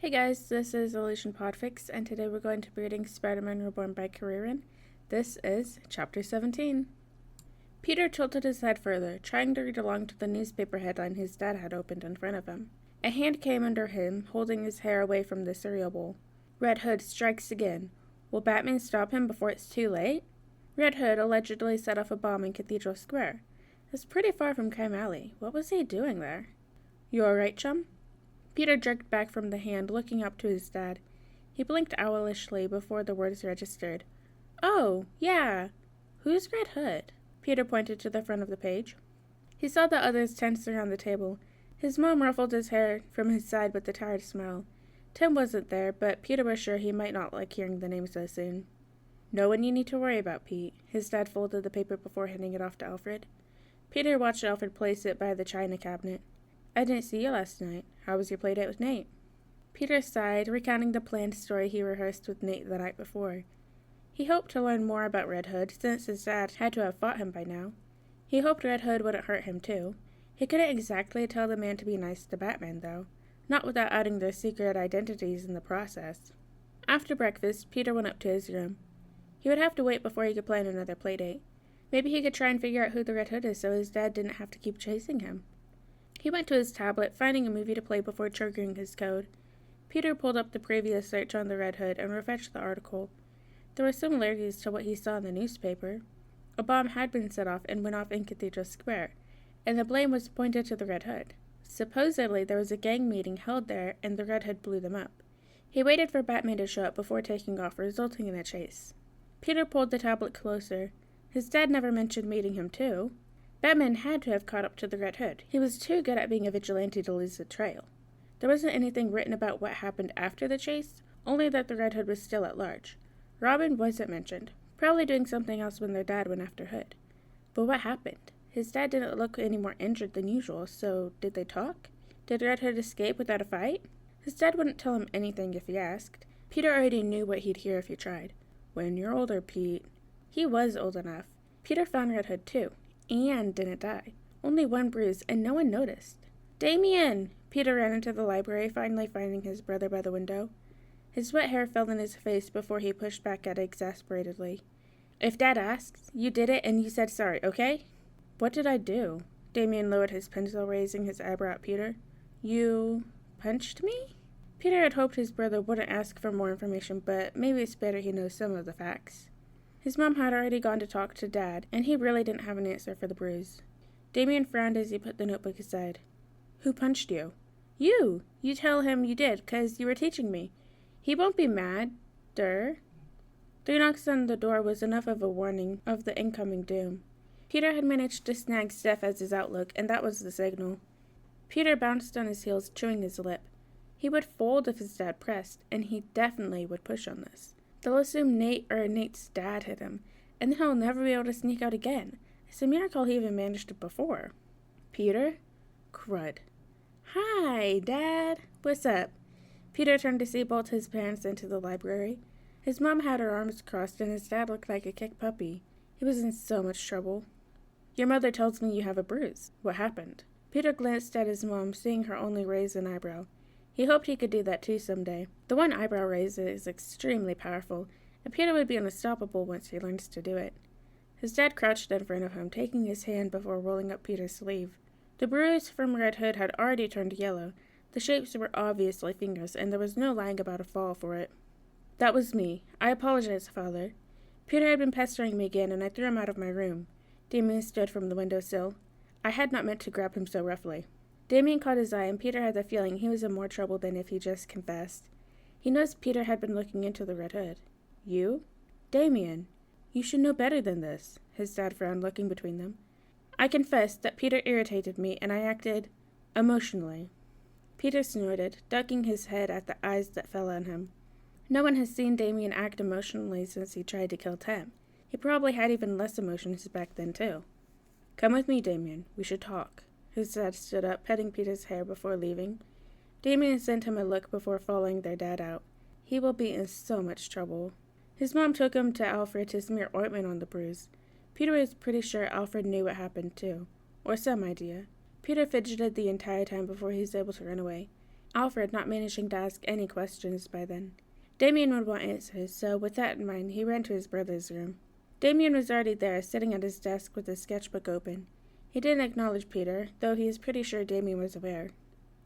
Hey guys, this is Illusion Podfics, and today we're going to be reading Spider-Man Reborn by Karirin. This is Chapter 17. Peter tilted his head further, trying to read along to the newspaper headline his dad had opened in front of him. A hand came under him, holding his hair away from the cereal bowl. Red Hood strikes again. Will Batman stop him before it's too late? Red Hood allegedly set off a bomb in Cathedral Square. It's pretty far from Crime Alley. What was he doing there? You alright, chum? Peter jerked back from the hand, looking up to his dad. He blinked owlishly before the words registered. Oh, yeah. Who's Red Hood? Peter pointed to the front of the page. He saw the others tense around the table. His mom ruffled his hair from his side with a tired smile. Tim wasn't there, but Peter was sure he might not like hearing the name so soon. No one you need to worry about, Pete. His dad folded the paper before handing it off to Alfred. Peter watched Alfred place it by the china cabinet. I didn't see you last night. How was your playdate with Nate? Peter sighed, recounting the planned story he rehearsed with Nate the night before. He hoped to learn more about Red Hood, since his dad had to have fought him by now. He hoped Red Hood wouldn't hurt him, too. He couldn't exactly tell the man to be nice to Batman, though. Not without outing their secret identities in the process. After breakfast, Peter went up to his room. He would have to wait before he could plan another playdate. Maybe he could try and figure out who the Red Hood is so his dad didn't have to keep chasing him. He went to his tablet, finding a movie to play before triggering his code. Peter pulled up the previous search on the Red Hood and refreshed the article. There were similarities to what he saw in the newspaper. A bomb had been set off and went off in Cathedral Square, and the blame was pointed to the Red Hood. Supposedly, there was a gang meeting held there, and the Red Hood blew them up. He waited for Batman to show up before taking off, resulting in a chase. Peter pulled the tablet closer. His dad never mentioned meeting him, too. Batman had to have caught up to the Red Hood. He was too good at being a vigilante to lose the trail. There wasn't anything written about what happened after the chase, only that the Red Hood was still at large. Robin wasn't mentioned, probably doing something else when their dad went after Hood. But what happened? His dad didn't look any more injured than usual, so did they talk? Did Red Hood escape without a fight? His dad wouldn't tell him anything if he asked. Peter already knew what he'd hear if he tried. When you're older, Pete. He was old enough. Peter found Red Hood, too. And didn't die. Only one bruise, and no one noticed. Damian! Peter ran into the library, finally finding his brother by the window. His wet hair fell in his face before he pushed back at it exasperatedly. If Dad asks, you did it and you said sorry, okay? What did I do? Damian lowered his pencil, raising his eyebrow at Peter. You punched me? Peter had hoped his brother wouldn't ask for more information, but maybe it's better he knows some of the facts. His mom had already gone to talk to Dad, and he really didn't have an answer for the bruise. Damian frowned as he put the notebook aside. Who punched you? You! You tell him you did, 'cause you were teaching me. He won't be mad, der. 3 knocks on the door was enough of a warning of the incoming doom. Peter had managed to snag Steph as his outlook, and that was the signal. Peter bounced on his heels, chewing his lip. He would fold if his dad pressed, and he definitely would push on this. They'll assume Nate or Nate's dad hit him, and then he'll never be able to sneak out again. It's a miracle he even managed it before. Peter? Crud. Hi, Dad. What's up? Peter turned to see both his parents into the library. His mom had her arms crossed, and his dad looked like a kicked puppy. He was in so much trouble. Your mother tells me you have a bruise. What happened? Peter glanced at his mom, seeing her only raise an eyebrow. He hoped he could do that too someday. The one eyebrow raise is extremely powerful, and Peter would be unstoppable once he learns to do it. His dad crouched in front of him, taking his hand before rolling up Peter's sleeve. The bruise from Red Hood had already turned yellow. The shapes were obviously fingers, and there was no lying about a fall for it. That was me. I apologize, Father. Peter had been pestering me again, and I threw him out of my room. Damian stood from the windowsill. I had not meant to grab him so roughly. Damian caught his eye, and Peter had the feeling he was in more trouble than if he just confessed. He noticed Peter had been looking into the Red Hood. You? Damian, you should know better than this, his dad frowned, looking between them. I confessed that Peter irritated me, and I acted emotionally. Peter snorted, ducking his head at the eyes that fell on him. No one has seen Damian act emotionally since he tried to kill Tim. He probably had even less emotions back then, too. Come with me, Damian. We should talk. His dad stood up, petting Peter's hair before leaving. Damian sent him a look before following their dad out. He will be in so much trouble. His mom took him to Alfred to smear ointment on the bruise. Peter was pretty sure Alfred knew what happened too, or some idea. Peter fidgeted the entire time before he was able to run away. Alfred not managing to ask any questions by then. Damian would want answers, so with that in mind, he ran to his brother's room. Damian was already there, sitting at his desk with his sketchbook open. He didn't acknowledge Peter, though he is pretty sure Damian was aware.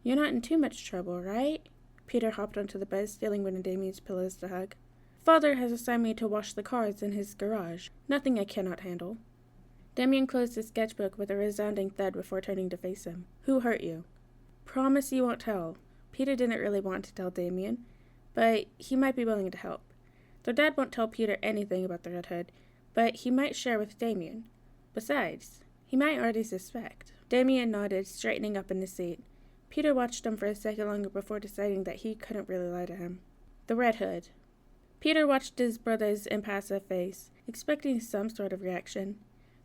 "You're not in too much trouble, right?" Peter hopped onto the bed, stealing one of Damian's pillows to hug. "Father has assigned me to wash the cars in his garage. Nothing I cannot handle." Damian closed his sketchbook with a resounding thud before turning to face him. "Who hurt you?" "Promise you won't tell." Peter didn't really want to tell Damian, but he might be willing to help. Their dad won't tell Peter anything about the Red Hood, but he might share with Damian. Besides, he might already suspect. Damian nodded, straightening up in his seat. Peter watched him for a second longer before deciding that he couldn't really lie to him. The Red Hood. Peter watched his brother's impassive face, expecting some sort of reaction.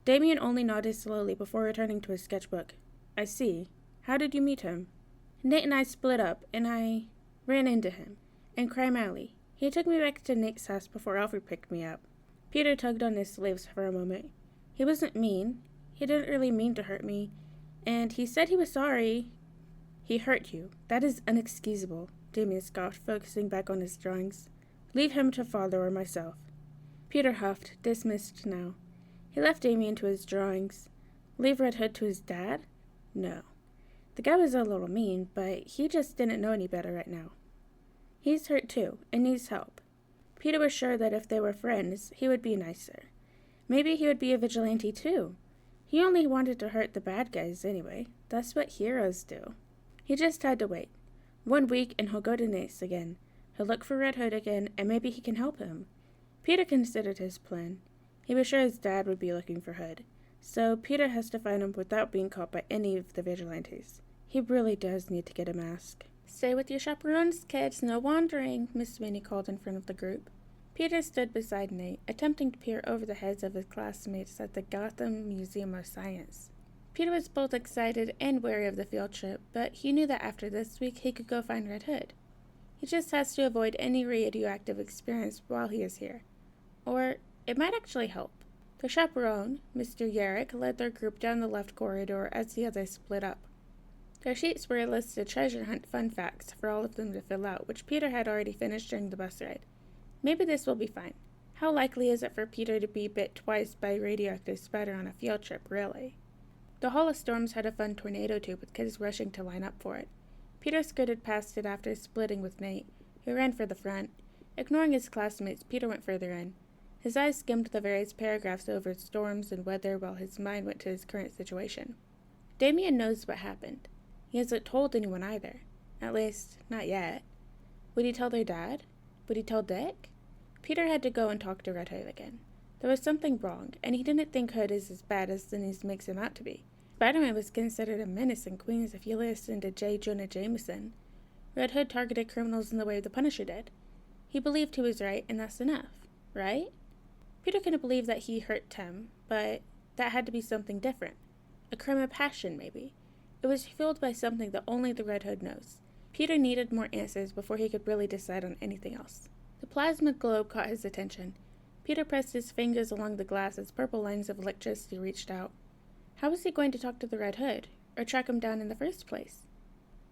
Damian only nodded slowly before returning to his sketchbook. "I see. How did you meet him?" "Nate and I split up, and I ran into him in Crime Alley. He took me back to Nate's house before Alfred picked me up." Peter tugged on his sleeves for a moment. "He wasn't mean. He didn't really mean to hurt me. And he said he was sorry." "He hurt you. That is inexcusable," Damian scoffed, focusing back on his drawings. "Leave him to father or myself." Peter huffed, dismissed now. He left Damian to his drawings. Leave Red Hood to his dad? No. The guy was a little mean, but he just didn't know any better right now. He's hurt too, and needs help. Peter was sure that if they were friends, he would be nicer. Maybe he would be a vigilante too. He only wanted to hurt the bad guys anyway. That's what heroes do. He just had to wait. 1 week and he'll go to Nate's again. He'll look for Red Hood again, and maybe he can help him. Peter considered his plan. He was sure his dad would be looking for Hood, so Peter has to find him without being caught by any of the vigilantes. He really does need to get a mask. "Stay with your chaperones, kids, no wandering," Miss Sweeney called in front of the group. Peter stood beside Nate, attempting to peer over the heads of his classmates at the Gotham Museum of Science. Peter was both excited and wary of the field trip, but he knew that after this week he could go find Red Hood. He just has to avoid any radioactive experience while he is here. Or it might actually help. The chaperone, Mr. Yarrick, led their group down the left corridor as the others split up. Their sheets were listed treasure hunt fun facts for all of them to fill out, which Peter had already finished during the bus ride. Maybe this will be fine. How likely is it for Peter to be bit twice by a radioactive spider on a field trip, really? The Hall of Storms had a fun tornado tube with kids rushing to line up for it. Peter skirted past it after splitting with Nate, who ran for the front. Ignoring his classmates, Peter went further in. His eyes skimmed the various paragraphs over storms and weather while his mind went to his current situation. Damian knows what happened. He hasn't told anyone either. At least, not yet. Would he tell their dad? Would he tell Dick? Peter had to go and talk to Red Hood again. There was something wrong, and he didn't think Hood is as bad as the news makes him out to be. Spider-Man was considered a menace in Queens if you listened to J. Jonah Jameson. Red Hood targeted criminals in the way the Punisher did. He believed he was right, and that's enough, right? Peter couldn't believe that he hurt Tim, but that had to be something different. A crime of passion, maybe. It was fueled by something that only the Red Hood knows. Peter needed more answers before he could really decide on anything else. The plasma globe caught his attention. Peter pressed his fingers along the glass as purple lines of electricity reached out. How was he going to talk to the Red Hood, or track him down in the first place?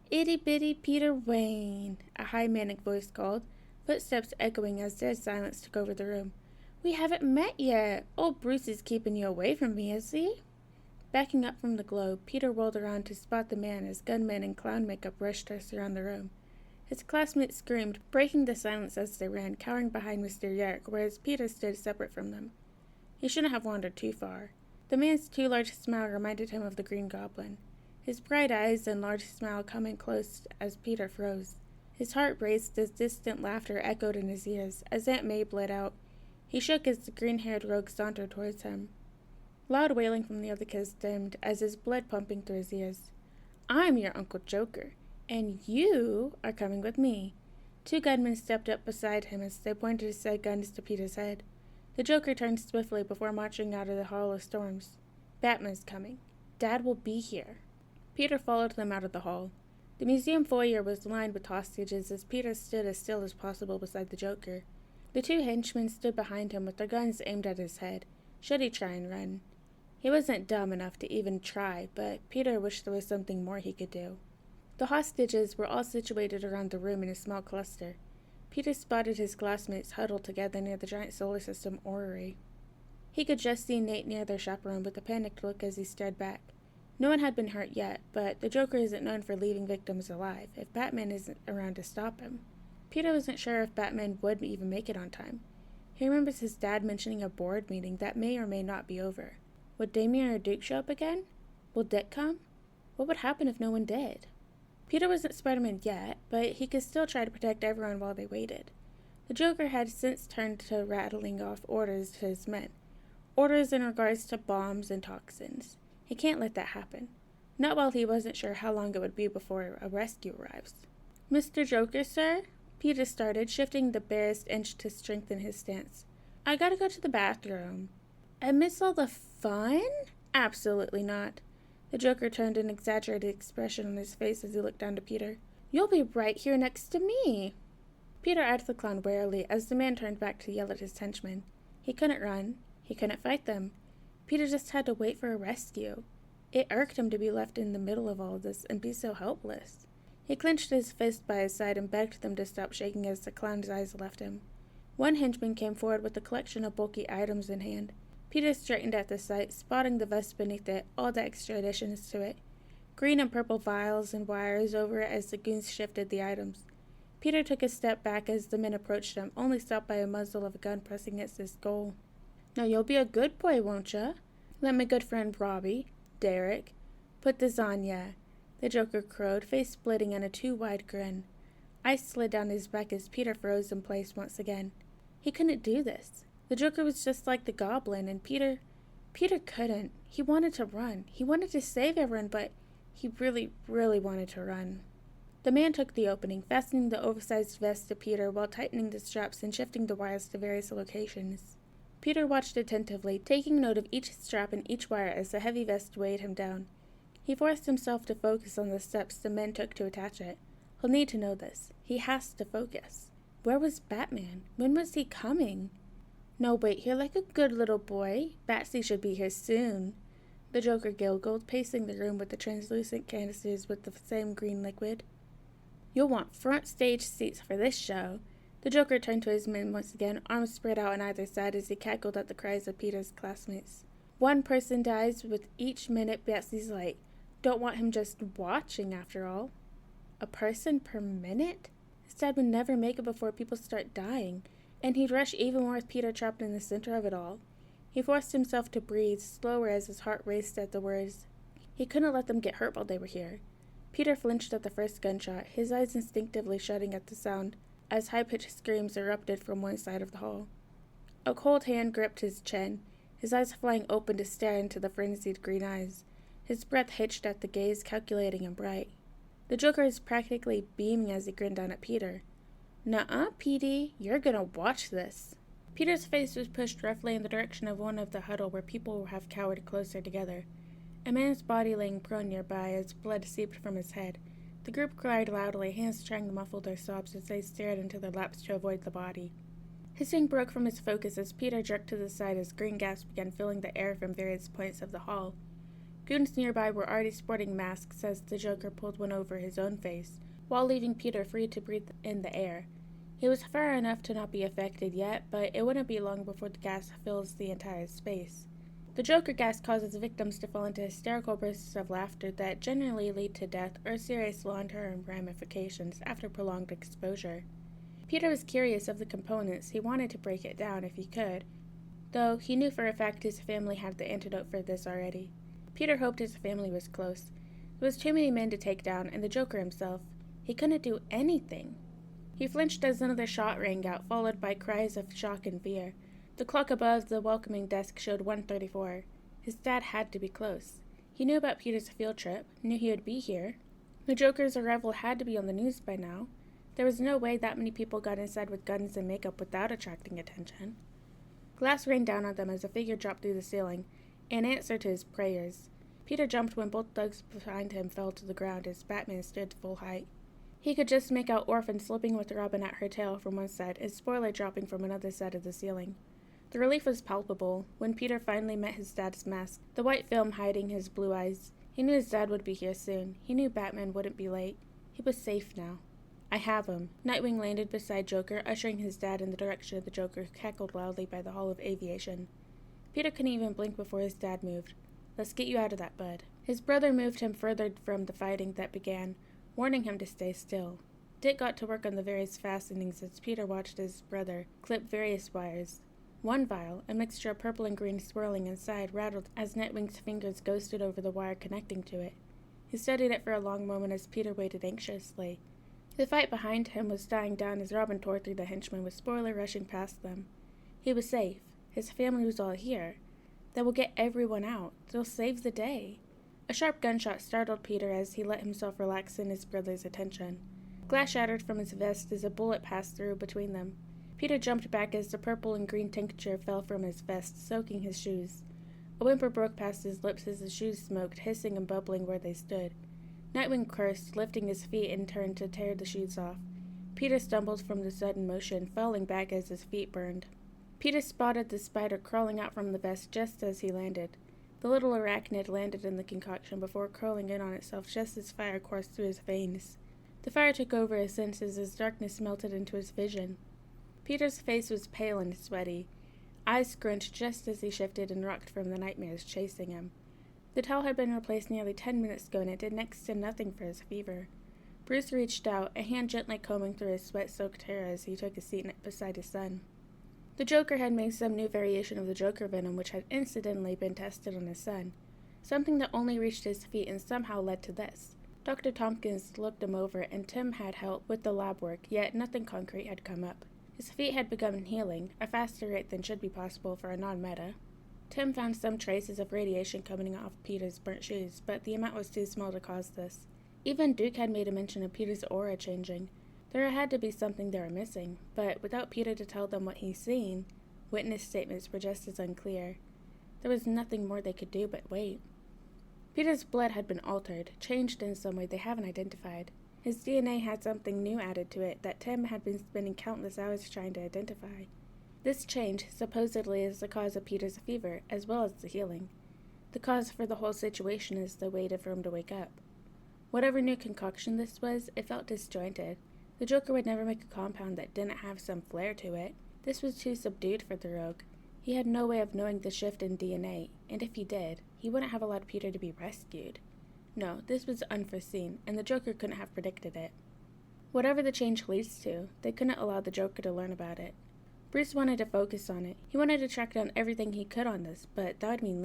"Itty-bitty Peter Wayne," a high manic voice called, footsteps echoing as dead silence took over the room. "We haven't met yet. Old Bruce is keeping you away from me, is he?" Backing up from the globe, Peter whirled around to spot the man as gunmen in clown makeup rushed us around the room. His classmates screamed, breaking the silence as they ran, cowering behind Mr. Yarrick, whereas Peter stood separate from them. He shouldn't have wandered too far. The man's too large smile reminded him of the Green Goblin. His bright eyes and large smile coming close as Peter froze. His heart raced as distant laughter echoed in his ears, as Aunt May bled out. He shook as the green-haired rogue sauntered towards him. Loud wailing from the other kids stemmed as his blood pumping through his ears. "I'm your Uncle Joker, and you are coming with me." 2 gunmen stepped up beside him as they pointed said guns to Peter's head. The Joker turned swiftly before marching out of the Hall of Storms. "Batman's coming. Dad will be here." Peter followed them out of the hall. The museum foyer was lined with hostages as Peter stood as still as possible beside the Joker. The 2 henchmen stood behind him with their guns aimed at his head, should he try and run. He wasn't dumb enough to even try, but Peter wished there was something more he could do. The hostages were all situated around the room in a small cluster. Peter spotted his classmates huddled together near the giant solar system orrery. He could just see Nate near their chaperone with a panicked look as he stared back. No one had been hurt yet, but the Joker isn't known for leaving victims alive if Batman isn't around to stop him. Peter wasn't sure if Batman would even make it on time. He remembers his dad mentioning a board meeting that may or may not be over. Would Damian or Duke show up again? Will Dick come? What would happen if no one did? Peter wasn't Spider-Man yet, but he could still try to protect everyone while they waited. The Joker had since turned to rattling off orders to his men. Orders in regards to bombs and toxins. He can't let that happen. Not while he wasn't sure how long it would be before a rescue arrives. "Mr. Joker, sir?" Peter started, shifting the barest inch to strengthen his stance. "I gotta go to the bathroom." "I miss all the fun?" "Absolutely not." The Joker turned an exaggerated expression on his face as he looked down to Peter. "You'll be right here next to me." Peter eyed the clown warily as the man turned back to yell at his henchmen. He couldn't run. He couldn't fight them. Peter just had to wait for a rescue. It irked him to be left in the middle of all of this and be so helpless. He clenched his fist by his side and begged them to stop shaking as the clown's eyes left him. One henchman came forward with a collection of bulky items in hand. Peter straightened at the sight, spotting the vest beneath it, all the extra additions to it. Green and purple vials and wires over it as the goons shifted the items. Peter took a step back as the men approached him, only stopped by a muzzle of a gun pressing against his skull. "Now you'll be a good boy, won't ya? Let my good friend Robbie, Derek, put this on ya." The Joker crowed, face splitting in a too-wide grin. Ice slid down his back as Peter froze in place once again. He couldn't do this. The Joker was just like the Goblin, and Peter couldn't. He wanted to run. He wanted to save everyone, but he really, really wanted to run. The man took the opening, fastening the oversized vest to Peter while tightening the straps and shifting the wires to various locations. Peter watched attentively, taking note of each strap and each wire as the heavy vest weighed him down. He forced himself to focus on the steps the men took to attach it. He'll need to know this. He has to focus. Where was Batman? When was he coming? "No, wait here like a good little boy. Batsy should be here soon." The Joker giggled, pacing the room with the translucent canisters with the same green liquid. "You'll want front stage seats for this show." The Joker turned to his men once again, arms spread out on either side as he cackled at the cries of Peter's classmates. "One person dies with each minute Batsy's late. Don't want him just watching, after all." A person per minute? His dad would never make it before people start dying, and he'd rush even more with Peter trapped in the center of it all. He forced himself to breathe, slower as his heart raced at the words. He couldn't let them get hurt while they were here. Peter flinched at the first gunshot, his eyes instinctively shutting at the sound, as high-pitched screams erupted from one side of the hall. A cold hand gripped his chin, his eyes flying open to stare into the frenzied green eyes. His breath hitched at the gaze, calculating and bright. The Joker was practically beaming as he grinned down at Peter. "Nuh-uh, Petey, you're gonna watch this." Peter's face was pushed roughly in the direction of one of the huddle where people have cowered closer together. A man's body laying prone nearby as blood seeped from his head. The group cried loudly, hands trying to muffle their sobs as they stared into their laps to avoid the body. Hissing broke from his focus as Peter jerked to the side as green gas began filling the air from various points of the hall. Goons nearby were already sporting masks as the Joker pulled one over his own face, while leaving Peter free to breathe in the air. He was far enough to not be affected yet, but it wouldn't be long before the gas fills the entire space. The Joker gas causes victims to fall into hysterical bursts of laughter that generally lead to death or serious long-term ramifications after prolonged exposure. Peter was curious of the components. He wanted to break it down if he could, though he knew for a fact his family had the antidote for this already. Peter hoped his family was close. There was too many men to take down, and the Joker himself. He couldn't do anything. He flinched as another shot rang out, followed by cries of shock and fear. The clock above the welcoming desk showed 1:34. His dad had to be close. He knew about Peter's field trip, knew he would be here. The Joker's arrival had to be on the news by now. There was no way that many people got inside with guns and makeup without attracting attention. Glass rained down on them as a figure dropped through the ceiling, in answer to his prayers. Peter jumped when both thugs behind him fell to the ground as Batman stood full height. He could just make out Orphan slipping with Robin at her tail from one side and Spoiler dropping from another side of the ceiling. The relief was palpable when Peter finally met his dad's mask, the white film hiding his blue eyes. He knew his dad would be here soon. He knew Batman wouldn't be late. He was safe now. I have him. Nightwing landed beside Joker, ushering his dad in the direction of the Joker, who cackled loudly by the Hall of Aviation. Peter couldn't even blink before his dad moved. Let's get you out of that, bud. His brother moved him further from the fighting that began, warning him to stay still. Dick got to work on the various fastenings as Peter watched his brother clip various wires. One vial, a mixture of purple and green swirling inside, rattled as Nightwing's fingers ghosted over the wire connecting to it. He studied it for a long moment as Peter waited anxiously. The fight behind him was dying down as Robin tore through the henchmen with Spoiler rushing past them. He was safe. His family was all here. They will get everyone out. They'll save the day. A sharp gunshot startled Peter as he let himself relax in his brother's attention. Glass shattered from his vest as a bullet passed through between them. Peter jumped back as the purple and green tincture fell from his vest, soaking his shoes. A whimper broke past his lips as the shoes smoked, hissing and bubbling where they stood. Nightwing cursed, lifting his feet in turn to tear the shoes off. Peter stumbled from the sudden motion, falling back as his feet burned. Peter spotted the spider crawling out from the vest just as he landed. The little arachnid landed in the concoction before curling in on itself just as fire coursed through his veins. The fire took over his senses as darkness melted into his vision. Peter's face was pale and sweaty, eyes scrunched just as he shifted and rocked from the nightmares chasing him. The towel had been replaced nearly 10 minutes ago, and it did next to nothing for his fever. Bruce reached out, a hand gently combing through his sweat-soaked hair as he took a seat beside his son. The Joker had made some new variation of the Joker venom which had incidentally been tested on his son, something that only reached his feet and somehow led to this. Dr. Tompkins looked him over, and Tim had help with the lab work, yet nothing concrete had come up. His feet had begun healing, a faster rate than should be possible for a non-meta. Tim found some traces of radiation coming off Peter's burnt shoes, but the amount was too small to cause this. Even Duke had made a mention of Peter's aura changing. There had to be something they were missing, but without Peter to tell them what he's seen, witness statements were just as unclear. There was nothing more they could do but wait. Peter's blood had been altered, changed in some way they haven't identified. His DNA had something new added to it that Tim had been spending countless hours trying to identify. This change supposedly is the cause of Peter's fever, as well as the healing. The cause for the whole situation is the waiting for him to wake up. Whatever new concoction this was, it felt disjointed. The Joker would never make a compound that didn't have some flair to it. This was too subdued for the rogue. He had no way of knowing the shift in DNA, and if he did, he wouldn't have allowed Peter to be rescued. No, this was unforeseen, and the Joker couldn't have predicted it. Whatever the change leads to, they couldn't allow the Joker to learn about it. Bruce wanted to focus on it. He wanted to track down everything he could on this, but that would mean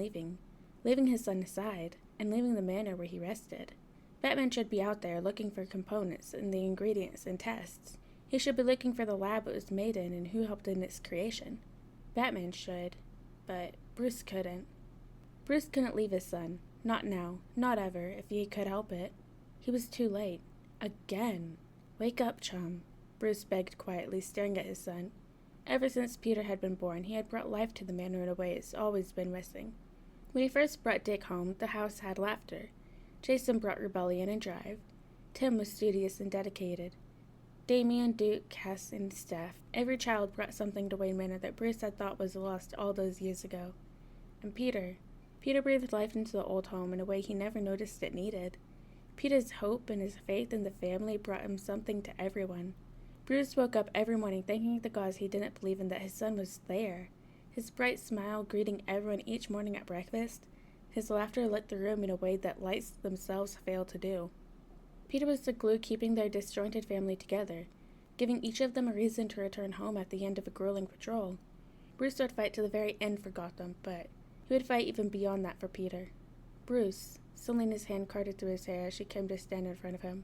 leaving his son aside, and leaving the manor where he rested. Batman should be out there looking for components and the ingredients and tests. He should be looking for the lab it was made in and who helped in its creation. Batman should, but Bruce couldn't. Bruce couldn't leave his son. Not now. Not ever, if he could help it. He was too late. Again. Wake up, chum, Bruce begged quietly, staring at his son. Ever since Peter had been born, he had brought life to the manor in a way it's always been missing. When he first brought Dick home, the house had laughter. Jason brought rebellion and drive. Tim was studious and dedicated. Damian, Duke, Cass, and Steph, every child brought something to Wayne Manor that Bruce had thought was lost all those years ago. And Peter breathed life into the old home in a way he never noticed it needed. Peter's hope and his faith in the family brought him something to everyone. Bruce woke up every morning thanking the gods he didn't believe in that his son was there. His bright smile greeting everyone each morning at breakfast. His laughter lit the room in a way that lights themselves fail to do. Peter was the glue keeping their disjointed family together, giving each of them a reason to return home at the end of a grueling patrol. Bruce would fight to the very end for Gotham, but he would fight even beyond that for Peter. Bruce, Selena's hand carted through his hair as she came to stand in front of him.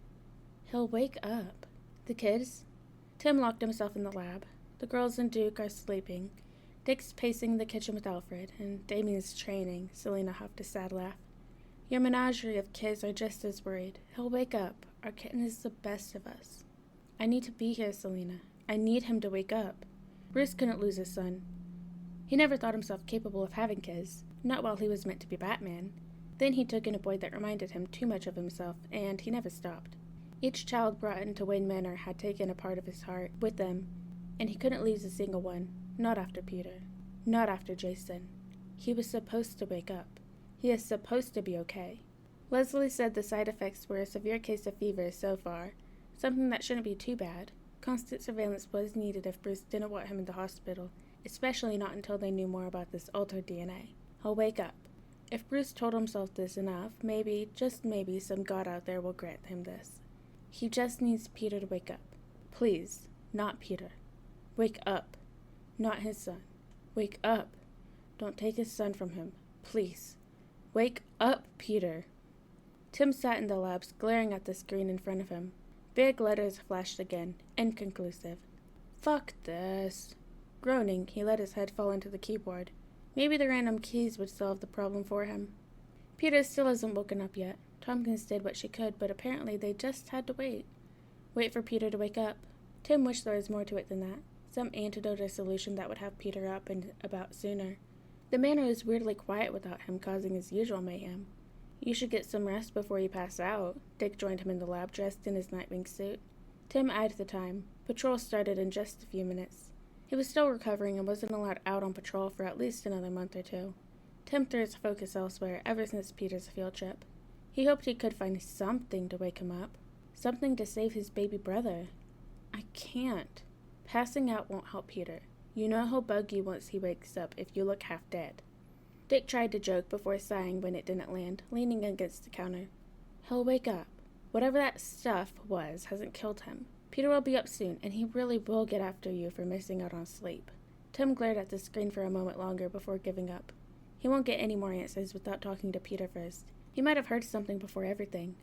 He'll wake up. The kids? Tim locked himself in the lab. The girls and Duke are sleeping. Dick's pacing the kitchen with Alfred, and Damian's training. Selena huffed a sad laugh. Your menagerie of kids are just as worried. He'll wake up. Our kitten is the best of us. I need to be here, Selena. I need him to wake up. Bruce couldn't lose his son. He never thought himself capable of having kids, not while he was meant to be Batman. Then he took in a boy that reminded him too much of himself, and he never stopped. Each child brought into Wayne Manor had taken a part of his heart with them, and he couldn't lose a single one. Not after Peter. Not after Jason. He was supposed to wake up. He is supposed to be okay. Leslie said the side effects were a severe case of fever so far, something that shouldn't be too bad. Constant surveillance was needed if Bruce didn't want him in the hospital, especially not until they knew more about this altered DNA. He'll wake up. If Bruce told himself this enough, maybe, just maybe, some god out there will grant him this. He just needs Peter to wake up. Please, not Peter. Wake up. Not his son. Wake up. Don't take his son from him. Please. Wake up, Peter. Tim sat in the labs, glaring at the screen in front of him. Big letters flashed again, inconclusive. Fuck this. Groaning, he let his head fall into the keyboard. Maybe the random keys would solve the problem for him. Peter still hasn't woken up yet. Tompkins did what she could, but apparently they just had to wait. Wait for Peter to wake up. Tim wished there was more to it than that. Some antidote or solution that would have Peter up and about sooner. The manor was weirdly quiet without him causing his usual mayhem. You should get some rest before you pass out. Dick joined him in the lab, dressed in his Nightwing suit. Tim eyed the time. Patrol started in just a few minutes. He was still recovering and wasn't allowed out on patrol for at least another month or two. Tim threw his focus elsewhere ever since Peter's field trip. He hoped he could find something to wake him up. Something to save his baby brother. I can't. Passing out won't help Peter. You know he'll bug you once he wakes up if you look half dead. Dick tried to joke before sighing when it didn't land, leaning against the counter. He'll wake up. Whatever that stuff was hasn't killed him. Peter will be up soon, and he really will get after you for missing out on sleep. Tim glared at the screen for a moment longer before giving up. He won't get any more answers without talking to Peter first. He might have heard something before everything.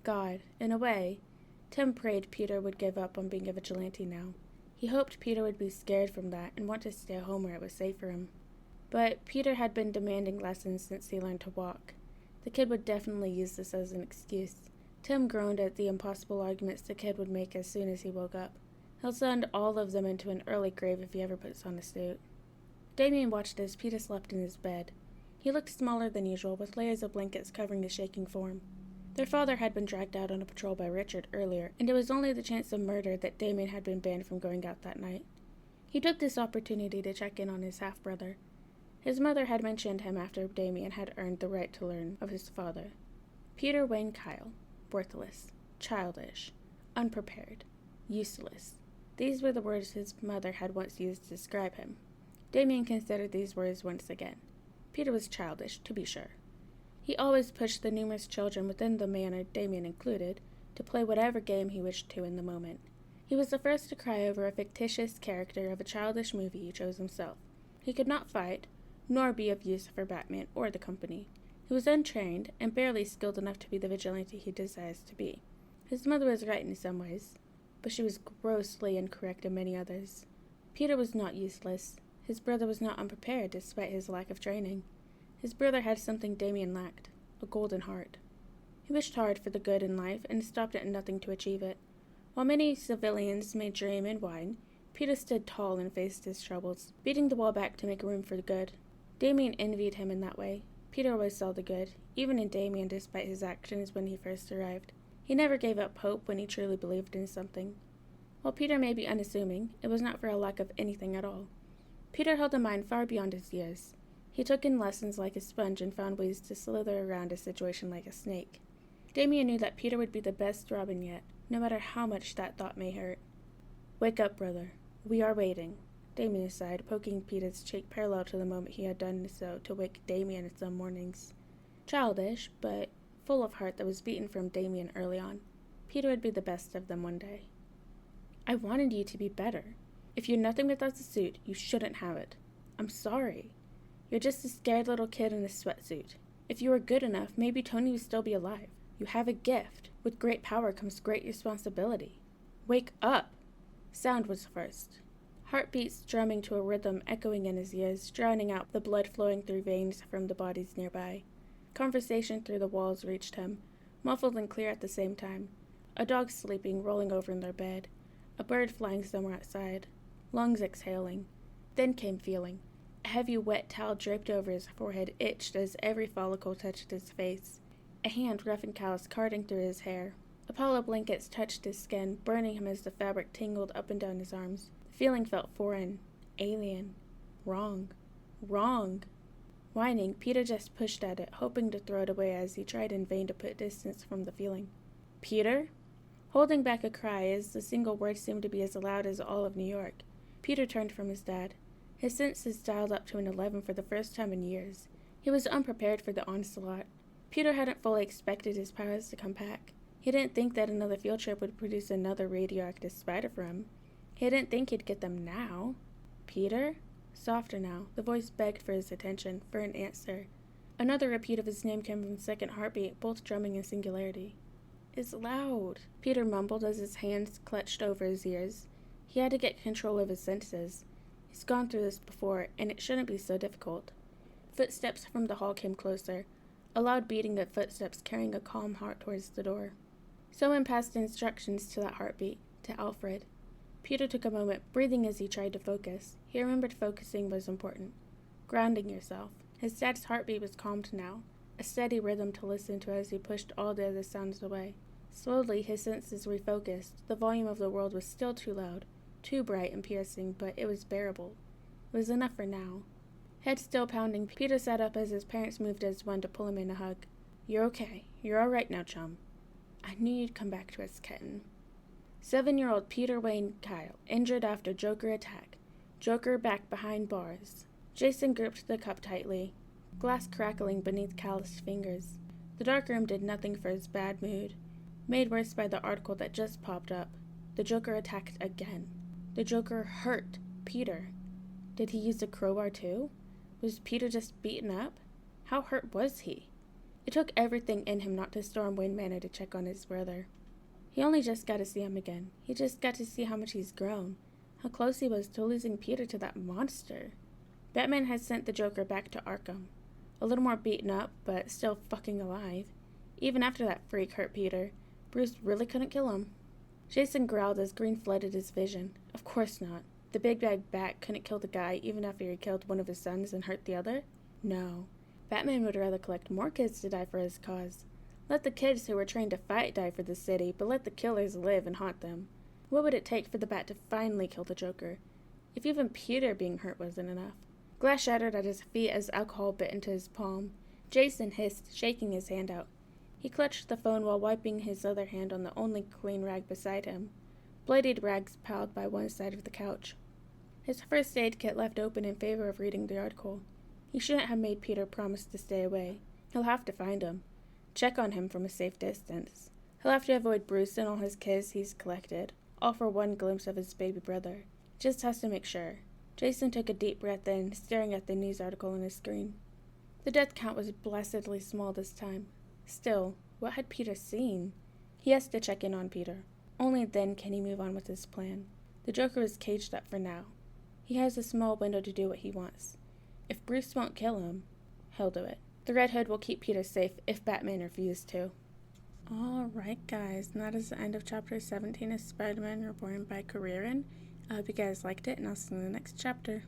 God, in a way, Tim prayed Peter would give up on being a vigilante now. He hoped Peter would be scared from that and want to stay home where it was safe for him. But Peter had been demanding lessons since he learned to walk. The kid would definitely use this as an excuse. Tim groaned at the impossible arguments the kid would make as soon as he woke up. He'll send all of them into an early grave if he ever puts on a suit. Damian watched as Peter slept in his bed. He looked smaller than usual, with layers of blankets covering his shaking form. Their father had been dragged out on a patrol by Richard earlier, and it was only the chance of murder that Damian had been banned from going out that night. He took this opportunity to check in on his half-brother. His mother had mentioned him after Damian had earned the right to learn of his father. Peter Wayne Kyle. Worthless. Childish. Unprepared. Useless. These were the words his mother had once used to describe him. Damian considered these words once again. Peter was childish, to be sure. He always pushed the numerous children within the manor, Damian included, to play whatever game he wished to in the moment. He was the first to cry over a fictitious character of a childish movie he chose himself. He could not fight, nor be of use for Batman or the company. He was untrained, and barely skilled enough to be the vigilante he desires to be. His mother was right in some ways, but she was grossly incorrect in many others. Peter was not useless. His brother was not unprepared, despite his lack of training. His brother had something Damian lacked, a golden heart. He wished hard for the good in life, and stopped at nothing to achieve it. While many civilians may dream and whine, Peter stood tall and faced his troubles, beating the wall back to make room for the good. Damian envied him in that way. Peter always saw the good, even in Damian despite his actions when he first arrived. He never gave up hope when he truly believed in something. While Peter may be unassuming, it was not for a lack of anything at all. Peter held a mind far beyond his years. He took in lessons like a sponge and found ways to slither around a situation like a snake. Damian knew that Peter would be the best Robin yet, no matter how much that thought may hurt. "Wake up, brother. We are waiting," Damian sighed, poking Peter's cheek parallel to the moment he had done so to wake Damian some mornings. Childish, but full of heart that was beaten from Damian early on. Peter would be the best of them one day. "I wanted you to be better. If you're nothing without the suit, you shouldn't have it. I'm sorry. You're just a scared little kid in a sweatsuit. If you were good enough, maybe Tony would still be alive. You have a gift. With great power comes great responsibility. Wake up!" Sound was first. Heartbeats drumming to a rhythm echoing in his ears, drowning out the blood flowing through veins from the bodies nearby. Conversation through the walls reached him, muffled and clear at the same time. A dog sleeping, rolling over in their bed. A bird flying somewhere outside. Lungs exhaling. Then came feeling. A heavy wet towel draped over his forehead itched as every follicle touched his face. A hand, rough and callous, carding through his hair. A pile of blankets touched his skin, burning him as the fabric tingled up and down his arms. The feeling felt foreign, alien, wrong. Whining, Peter just pushed at it, hoping to throw it away as he tried in vain to put distance from the feeling. Peter? Holding back a cry as the single word seemed to be as loud as all of New York, Peter turned from his dad. His senses dialed up to an 11 for the first time in years. He was unprepared for the onslaught. Peter hadn't fully expected his powers to come back. He didn't think that another field trip would produce another radioactive spider for him. He didn't think he'd get them now. Peter? Softer now, the voice begged for his attention, for an answer. Another repeat of his name came from the second heartbeat, both drumming in singularity. It's loud, Peter mumbled as his hands clutched over his ears. He had to get control of his senses. He's gone through this before, and it shouldn't be so difficult. Footsteps from the hall came closer, a loud beating of footsteps carrying a calm heart towards the door. Someone passed instructions to that heartbeat, to Alfred. Peter took a moment, breathing as he tried to focus. He remembered focusing was important. Grounding yourself. His dad's heartbeat was calmed now, a steady rhythm to listen to as he pushed all the other sounds away. Slowly, his senses refocused. The volume of the world was still too loud, too bright and piercing, but it was bearable. It was enough for now. Head still pounding, Peter sat up as his parents moved as one to pull him in a hug. You're okay. You're all right now, chum. I knew you'd come back to us, kitten. 7-year-old Peter Wayne Kyle, injured after Joker attack. Joker back behind bars. Jason gripped the cup tightly, glass crackling beneath calloused fingers. The dark room did nothing for his bad mood, made worse by the article that just popped up. The Joker attacked again. The Joker hurt Peter. Did he use a crowbar too? Was Peter just beaten up? How hurt was he? It took everything in him not to storm Wayne Manor to check on his brother. He only just got to see him again. He just got to see how much he's grown, how close he was to losing Peter to that monster. Batman had sent the Joker back to Arkham. A little more beaten up, but still fucking alive. Even after that freak hurt Peter, Bruce really couldn't kill him. Jason growled as green flooded his vision. Of course not. The big bag bat couldn't kill the guy even after he killed one of his sons and hurt the other? No. Batman would rather collect more kids to die for his cause. Let the kids who were trained to fight die for the city, but let the killers live and haunt them. What would it take for the bat to finally kill the Joker? If even Peter being hurt wasn't enough. Glass shattered at his feet as alcohol bit into his palm. Jason hissed, shaking his hand out. He clutched the phone while wiping his other hand on the only clean rag beside him. Bloodied rags piled by one side of the couch. His first aid kit left open in favor of reading the article. He shouldn't have made Peter promise to stay away. He'll have to find him. Check on him from a safe distance. He'll have to avoid Bruce and all his kids he's collected, all for one glimpse of his baby brother. Just has to make sure. Jason took a deep breath in, staring at the news article on his screen. The death count was blessedly small this time. Still, what had Peter seen? He has to check in on Peter. Only then can he move on with his plan. The Joker is caged up for now. He has a small window to do what he wants. If Bruce won't kill him, he'll do it. The Red Hood will keep Peter safe if Batman refused to. Alright guys, and that is the end of chapter 17 of Spider-Man Reborn by Kuririn. I hope you guys liked it, and I'll see you in the next chapter.